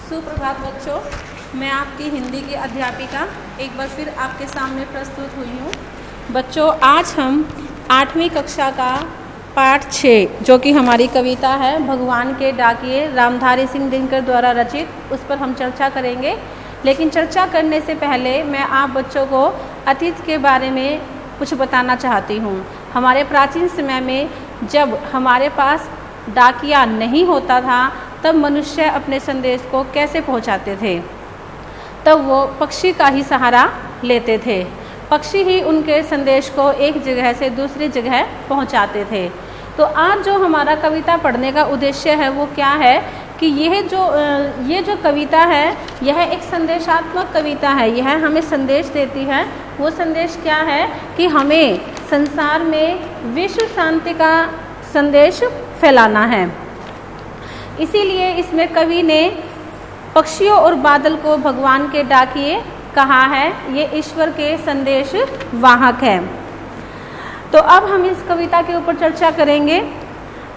सुप्रभात बच्चों, मैं आपकी हिंदी की अध्यापिका एक बार फिर आपके सामने प्रस्तुत हुई हूँ। बच्चों, आज हम 8वीं कक्षा का पाठ 6 जो कि हमारी कविता है भगवान के डाकिए रामधारी सिंह दिनकर द्वारा रचित, उस पर हम चर्चा करेंगे। लेकिन चर्चा करने से पहले मैं आप बच्चों को अतीत के बारे में कुछ बताना चाहती हूँ। हमारे प्राचीन समय में जब हमारे पास डाकिया नहीं होता था तब मनुष्य अपने संदेश को कैसे पहुंचाते थे। तब वो पक्षी का ही सहारा लेते थे। पक्षी ही उनके संदेश को एक जगह से दूसरी जगह पहुंचाते थे। तो आज जो हमारा कविता पढ़ने का उद्देश्य है वो क्या है कि ये जो कविता है यह एक संदेशात्मक कविता है। यह हमें संदेश देती है। वो संदेश क्या है कि हमें संसार में विश्व शांति का संदेश फैलाना है। इसीलिए इसमें कवि ने पक्षियों और बादल को भगवान के डाकिए कहा है। ये ईश्वर के संदेश वाहक है। तो अब हम इस कविता के ऊपर चर्चा करेंगे।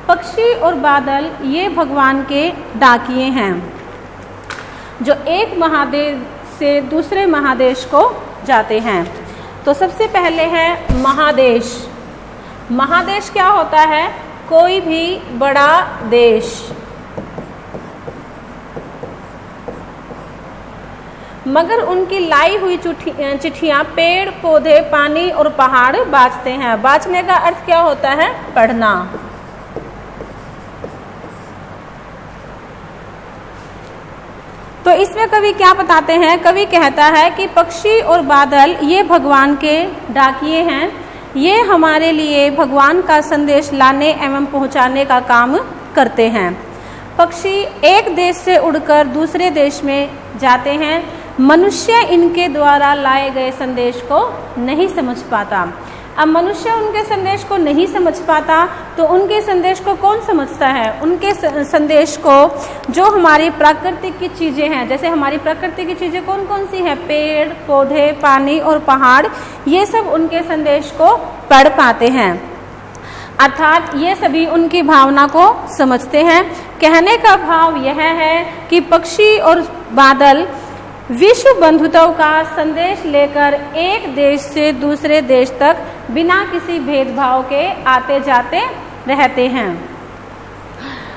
पक्षी और बादल ये भगवान के डाकिए हैं जो एक महादेव से दूसरे महादेश को जाते हैं। तो सबसे पहले है महादेश। महादेश क्या होता है? कोई भी बड़ा देश। मगर उनकी लाई हुई चिट्ठियाँ पेड़ पौधे पानी और पहाड़ बाँचते हैं। बाँचने का अर्थ क्या होता है? पढ़ना। तो इसमें कवि क्या बताते हैं? कवि कहता है कि पक्षी और बादल ये भगवान के डाकिए हैं। ये हमारे लिए भगवान का संदेश लाने एवं पहुंचाने का काम करते हैं। पक्षी एक देश से उड़कर दूसरे देश में जाते हैं। मनुष्य इनके द्वारा लाए गए संदेश को नहीं समझ पाता। अब मनुष्य उनके संदेश को नहीं समझ पाता तो उनके संदेश को कौन समझता है? उनके संदेश को जो हमारी प्राकृतिक की चीज़ें हैं, जैसे हमारी प्रकृति की चीज़ें कौन कौन सी हैं? पेड़ पौधे पानी और पहाड़, ये सब उनके संदेश को पढ़ पाते हैं। अर्थात ये सभी उनकी भावना को समझते हैं। कहने का भाव यह है कि पक्षी और बादल विश्व बंधुत्व का संदेश लेकर एक देश से दूसरे देश तक बिना किसी भेदभाव के आते जाते रहते हैं।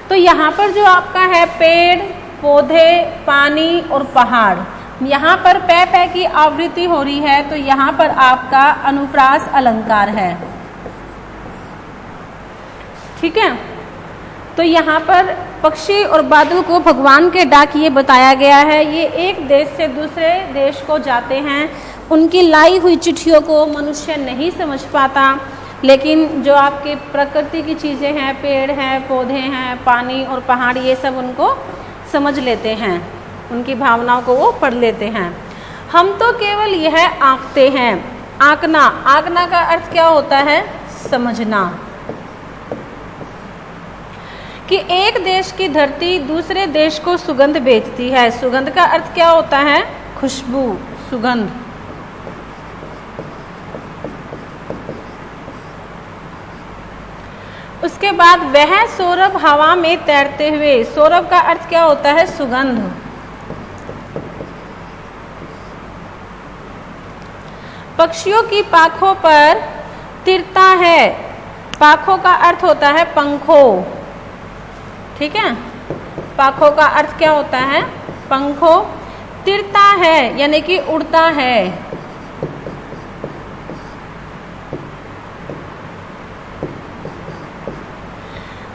तो यहाँ पर जो आपका है पेड़ पौधे पानी और पहाड़, यहाँ पर पै पै की आवृत्ति हो रही है तो यहाँ पर आपका अनुप्रास अलंकार है। ठीक है। तो यहाँ पर पक्षी और बादल को भगवान के डाकिए बताया गया है। ये एक देश से दूसरे देश को जाते हैं। उनकी लाई हुई चिट्ठियों को मनुष्य नहीं समझ पाता, लेकिन जो आपकी प्रकृति की चीज़ें हैं, पेड़ हैं पौधे हैं पानी और पहाड़, ये सब उनको समझ लेते हैं। उनकी भावनाओं को वो पढ़ लेते हैं। हम तो केवल यह आंकते हैं। आंकना, आंकना का अर्थ क्या होता है? समझना। कि एक देश की धरती दूसरे देश को सुगंध बेचती है। सुगंध का अर्थ क्या होता है? खुशबू, सुगंध। उसके बाद वह सौरभ हवा में तैरते हुए, सौरभ का अर्थ क्या होता है? सुगंध। पक्षियों की पाखों पर तिरता है। पाखों का अर्थ होता है पंखों। ठीक है। पाखों का अर्थ क्या होता है? पंखों। तिरता है यानी कि उड़ता है।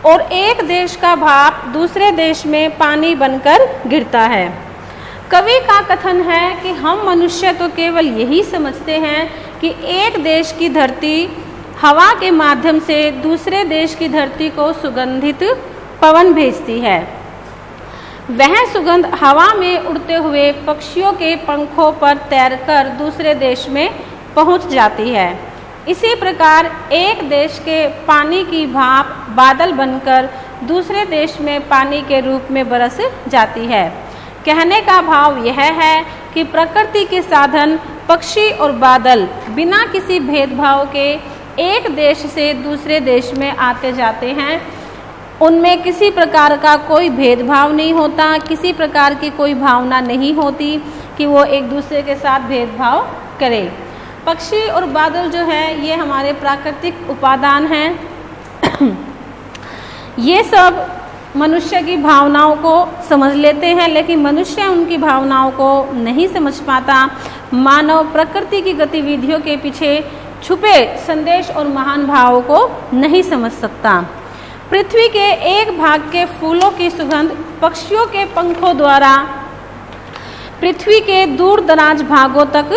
और एक देश का भाप दूसरे देश में पानी बनकर गिरता है। कवि का कथन है कि हम मनुष्य तो केवल यही समझते हैं कि एक देश की धरती हवा के माध्यम से दूसरे देश की धरती को सुगंधित पवन भेजती है। वह सुगंध हवा में उड़ते हुए पक्षियों के पंखों पर तैरकर दूसरे देश में पहुंच जाती है। इसी प्रकार एक देश के पानी की भाप बादल बनकर दूसरे देश में पानी के रूप में बरस जाती है। कहने का भाव यह है कि प्रकृति के साधन पक्षी और बादल बिना किसी भेदभाव के एक देश से दूसरे देश में आते जाते हैं। उनमें किसी प्रकार का कोई भेदभाव नहीं होता, किसी प्रकार की कोई भावना नहीं होती कि वो एक दूसरे के साथ भेदभाव करें। पक्षी और बादल जो है ये हमारे प्राकृतिक उपादान हैं। ये सब मनुष्य की भावनाओं को समझ लेते हैं, लेकिन मनुष्य उनकी भावनाओं को नहीं समझ पाता। मानव प्रकृति की गतिविधियों के पीछे छुपे संदेश और महान भावों को नहीं समझ सकता। पृथ्वी के एक भाग के फूलों की सुगंध पक्षियों के पंखों द्वारा पृथ्वी के दूर दराज भागों तक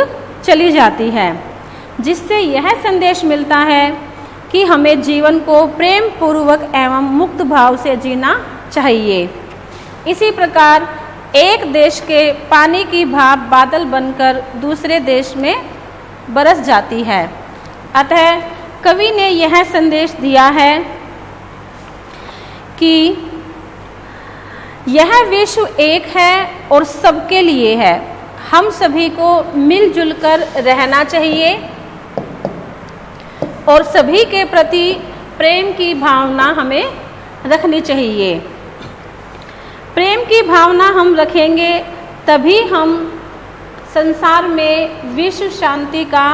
चली जाती है, जिससे यह संदेश मिलता है कि हमें जीवन को प्रेम पूर्वक एवं मुक्त भाव से जीना चाहिए। इसी प्रकार एक देश के पानी की भाप बादल बनकर दूसरे देश में बरस जाती है। अतः कवि ने यह संदेश दिया है कि यह विश्व एक है और सबके लिए है। हम सभी को मिलजुल कर रहना चाहिए और सभी के प्रति प्रेम की भावना हमें रखनी चाहिए। प्रेम की भावना हम रखेंगे तभी हम संसार में विश्व शांति का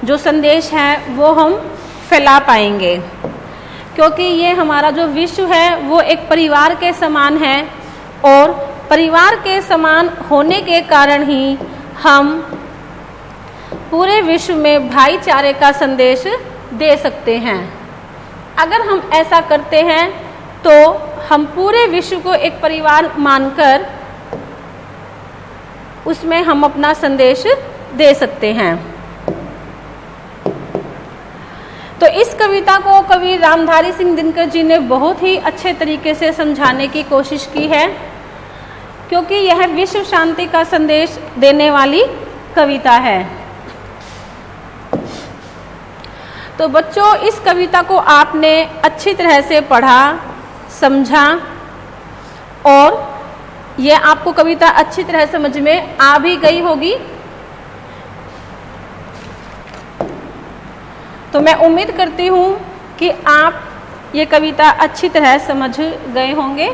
जो संदेश है वो हम फैला पाएंगे, क्योंकि ये हमारा जो विश्व है वो एक परिवार के समान है और परिवार के समान होने के कारण ही हम पूरे विश्व में भाईचारे का संदेश दे सकते हैं। अगर हम ऐसा करते हैं तो हम पूरे विश्व को एक परिवार मानकर उसमें हम अपना संदेश दे सकते हैं। तो इस कविता को कवि रामधारी सिंह दिनकर जी ने बहुत ही अच्छे तरीके से समझाने की कोशिश की है, क्योंकि यह विश्व शांति का संदेश देने वाली कविता है। तो बच्चों, इस कविता को आपने अच्छी तरह से पढ़ा, समझा और यह आपको कविता अच्छी तरह समझ में आ भी गई होगी। तो मैं उम्मीद करती हूँ कि आप ये कविता अच्छी तरह समझ गए होंगे।